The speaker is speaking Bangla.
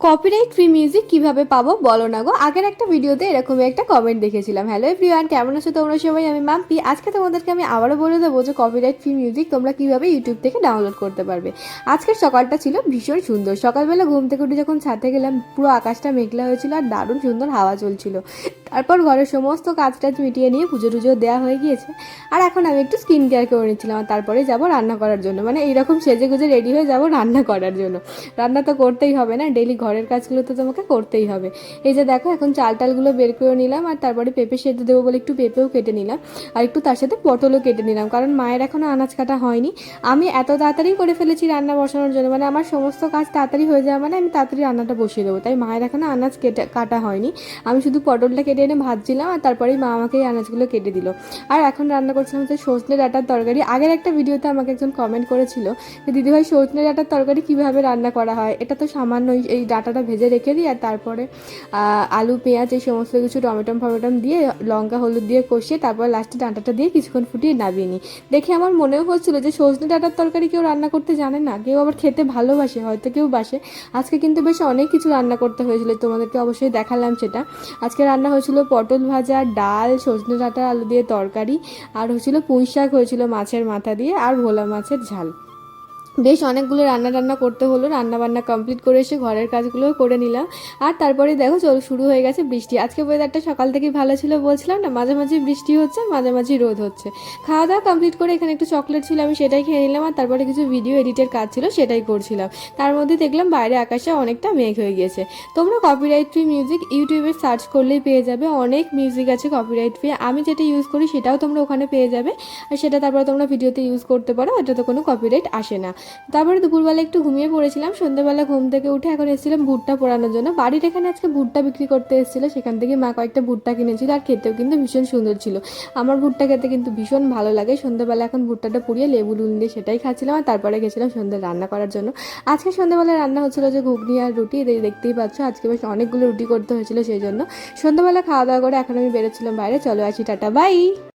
কপিরাইট ফ্রি মিউজিক কিভাবে পাবো বলো না গো। আগের একটা ভিডিওতে এরকমই একটা কমেন্ট দেখেছিলাম। হ্যালো এভরিওয়ান, কেমন আছো তোমরা সবাই? আমি মাম্পি। আজকে তোমাদেরকে আমি আবারও বলে দেবো যে কপিরাইট ফ্রি মিউজিক তোমরা কিভাবে ইউটিউব থেকে ডাউনলোড করতে পারবে। আজকের সকালটা ছিল ভীষণ সুন্দর। সকালবেলা ঘুম থেকে উঠে যখন ছাদে গেলাম, পুরো আকাশটা মেঘলা হয়েছিল আর দারুণ সুন্দর হাওয়া চলছিল। তারপর ঘরের সমস্ত কাজ টাজ মিটিয়ে নিয়ে পুজো টুজো দেওয়া হয়ে গিয়েছে। আর এখন আমি একটু স্কিন কেয়ার করে নিচ্ছিলাম। আর তারপরে যাবো রান্না করার জন্য, মানে এইরকম সেজে গুজে রেডি হয়ে যাবো রান্না করার জন্য। রান্না তো করতেই হবে না, ডেলি ঘরের কাজগুলো তো তোমাকে করতেই হবে। এই যে দেখো, এখন চাল টালগুলো বের করে নিলাম আর তারপরে পেঁপে সেদ্ধ দেবো বলে একটু পেঁপেও কেটে নিলাম আর একটু তার সাথে পটলও কেটে নিলাম, কারণ মায়ের এখনও আনাজ কাটা হয়নি। আমি এত তাড়াতাড়ি করে ফেলেছি রান্না বসানোর জন্য, মানে আমার সমস্ত কাজ তাড়াতাড়ি হয়ে যাওয়া মানে আমি তাড়াতাড়ি রান্নাটা বসিয়ে দেবো, তাই মায়ের এখনও আনাজ কাটা হয়নি। আমি শুধু পটলটা কেটে এনে ভাজছিলাম আর তারপরেই মা আমাকে এই আনাজগুলো কেটে দিল। আর এখন রান্না করছিলাম হচ্ছে সজনে ডাঁটার তরকারি। আগের একটা ভিডিওতে আমাকে একজন কমেন্ট করেছিল যে দিদিভাই সজনে ডাঁটার তরকারি কীভাবে রান্না করা হয়। এটা তো সামান্য এই ডাঁটাটা ভেজে রেখে দিই আর তারপরে আলু পেঁয়াজ এই সমস্ত কিছু টমেটো ফমেটম দিয়ে লঙ্কা হলুদ দিয়ে কষিয়ে তারপর লাস্টে ডাঁটাটা দিয়ে কিছুক্ষণ ফুটিয়ে নামিয়ে নিই। দেখে আমার মনেও হচ্ছিল যে সজনে ডাঁটার তরকারি কেউ রান্না করতে জানে না, কেউ আবার খেতে ভালোবাসে, হয়তো কেউ বাসে। আজকে কিন্তু বেশ অনেক কিছু রান্না করতে হয়েছিল, তোমাদেরকে অবশ্যই দেখালাম সেটা। আজকে রান্না হয়েছিল পটল ভাজা, ডাল, সজনে ডাঁটা আলু দিয়ে তরকারি, আর হয়েছিল পুঁই শাক হয়েছিল মাছের মাথা দিয়ে, আর ভোলা মাছের ঝাল। বেশ অনেকগুলো রান্না করতে হলো। রান্নাবান্না কমপ্লিট করে এসে ঘরের কাজগুলোও করে নিলাম। আর তারপরে দেখো শুরু হয়ে গেছে বৃষ্টি। আজকে ওয়েদারটা সকাল থেকে ভালো ছিল, বলছিলাম না, মাঝে মাঝে বৃষ্টি হচ্ছে মাঝে মাঝে রোদ হচ্ছে। খাওয়া দাওয়া কমপ্লিট করে এখানে একটু চকলেট ছিল, আমি সেটাই খেয়ে নিলাম। আর তারপরে কিছু ভিডিও এডিটের কাজ ছিল, সেটাই করছিলাম। তার মধ্যে দেখলাম বাইরে আকাশে অনেকটা মেঘ হয়ে গিয়েছে। তোমরা কপিরাইট ফ্রি মিউজিক ইউটিউবে সার্চ করলেই পেয়ে যাবে, অনেক মিউজিক আছে কপিরাইট ফ্রি। আমি যেটা ইউজ করি সেটাও তোমরা ওখানে পেয়ে যাবে, আর সেটা তারপরে তোমরা ভিডিওতে ইউজ করতে পারো, এটা তো কোনো কপিরাইট আসে না। তারপরে দুপুরবেলা একটু ঘুমিয়ে পড়েছিলাম। সন্ধ্যাবেলা ঘুম থেকে উঠে এখন এসেছিলাম ভুট্টা পোড়ানোর জন্য। বাড়ির এখানে আজকে ভুট্টা বিক্রি করতে এসেছিলো, সেখান থেকে মা কয়েকটা ভুট্টা কিনেছিল আর খেতেও কিন্তু ভীষণ সুন্দর ছিল। আমার ভুট্টা খেতে কিন্তু ভীষণ ভালো লাগে। সন্ধ্যাবেলা এখন ভুট্টাটা পুড়িয়ে লেবু নুন দিয়ে সেটাই খাচ্ছিলাম আর তারপরে গেছিলাম সন্ধ্যে রান্না করার জন্য। আজকে সন্ধ্যাবেলা রান্না হচ্ছিল যে ঘুগনি আর রুটি, এদের দেখতেই পাচ্ছ। আজকে বেশ অনেকগুলো রুটি করতে হয়েছিল, সেই জন্য সন্ধ্যাবেলা খাওয়া দাওয়া করে এখন আমি বেরোচ্ছিলাম বাইরে। চলো আসি, টাটা বাই।